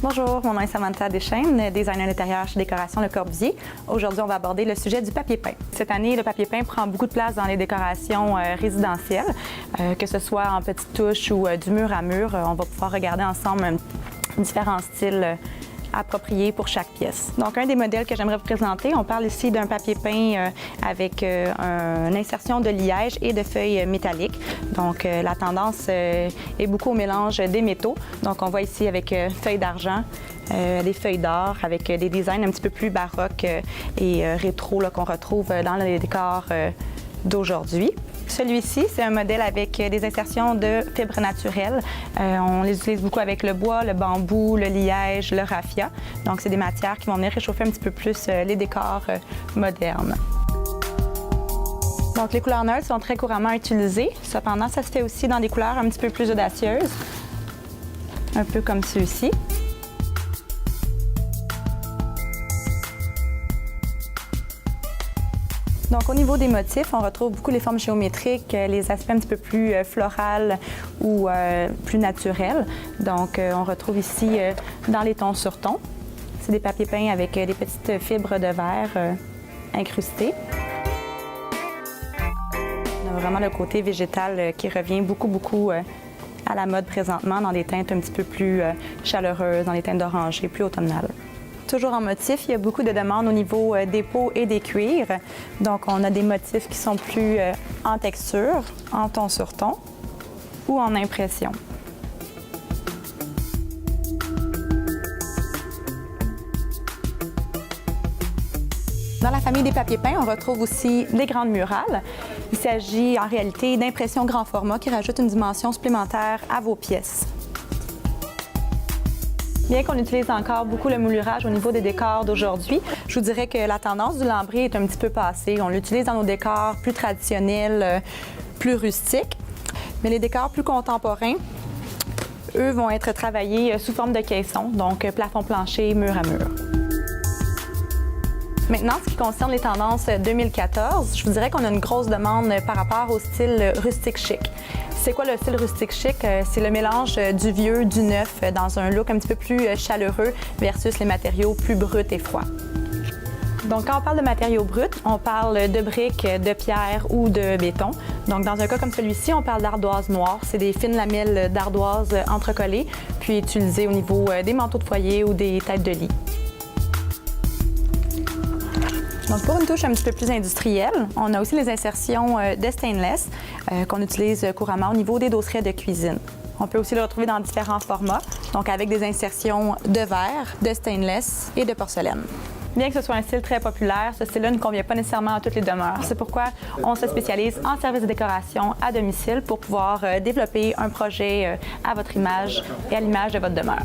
Bonjour, mon nom est Samantha Deschênes, designer d'intérieur chez Décoration Le Corbusier. Aujourd'hui, on va aborder le sujet du papier peint. Cette année, le papier peint prend beaucoup de place dans les décorations résidentielles, que ce soit en petites touches ou du mur à mur. On va pouvoir regarder ensemble différents styles appropriés pour chaque pièce. Donc, un des modèles que j'aimerais vous présenter, on parle ici d'un papier peint avec une insertion de liège et de feuilles métalliques. Donc, la tendance est beaucoup au mélange des métaux. Donc, on voit ici avec feuilles d'argent, des feuilles d'or, avec des designs un petit peu plus baroques et rétro qu'on retrouve dans les décors d'aujourd'hui. Celui-ci, c'est un modèle avec des insertions de fibres naturelles. On les utilise beaucoup avec le bois, le bambou, le liège, le raffia. Donc, c'est des matières qui vont venir réchauffer un petit peu plus les décors modernes. Donc, les couleurs neutres sont très couramment utilisées. Cependant, ça se fait aussi dans des couleurs un petit peu plus audacieuses, un peu comme ceux-ci. Donc, au niveau des motifs, on retrouve beaucoup les formes géométriques, les aspects un petit peu plus florales ou plus naturels. Donc, on retrouve ici dans les tons sur tons. C'est des papiers peints avec des petites fibres de verre incrustées. On a vraiment le côté végétal qui revient beaucoup à la mode présentement dans des teintes un petit peu plus chaleureuses, dans les teintes d'oranger, plus automnales. Toujours en motif, il y a beaucoup de demandes au niveau des peaux et des cuirs. Donc, on a des motifs qui sont plus en texture, en ton sur ton ou en impression. Dans la famille des papiers peints, on retrouve aussi des grandes murales. Il s'agit en réalité d'impressions grand format qui rajoutent une dimension supplémentaire à vos pièces. Bien qu'on utilise encore beaucoup le moulurage au niveau des décors d'aujourd'hui, je vous dirais que la tendance du lambris est un petit peu passée. On l'utilise dans nos décors plus traditionnels, plus rustiques, mais les décors plus contemporains, eux, vont être travaillés sous forme de caissons, donc plafond plancher, mur à mur. Maintenant, ce qui concerne les tendances 2014, je vous dirais qu'on a une grosse demande par rapport au style rustique chic. C'est quoi le style rustique chic? C'est le mélange du vieux, du neuf, dans un look un petit peu plus chaleureux versus les matériaux plus bruts et froids. Donc, quand on parle de matériaux bruts, on parle de briques, de pierre ou de béton. Donc, dans un cas comme celui-ci, on parle d'ardoise noire. C'est des fines lamelles d'ardoise entrecollées, puis utilisées au niveau des manteaux de foyer ou des têtes de lit. Donc, pour une touche un petit peu plus industrielle, on a aussi les insertions de stainless qu'on utilise couramment au niveau des dossierets de cuisine. On peut aussi le retrouver dans différents formats, donc avec des insertions de verre, de stainless et de porcelaine. Bien que ce soit un style très populaire, ce style-là ne convient pas nécessairement à toutes les demeures. C'est pourquoi on se spécialise en service de décoration à domicile pour pouvoir développer un projet à votre image et à l'image de votre demeure.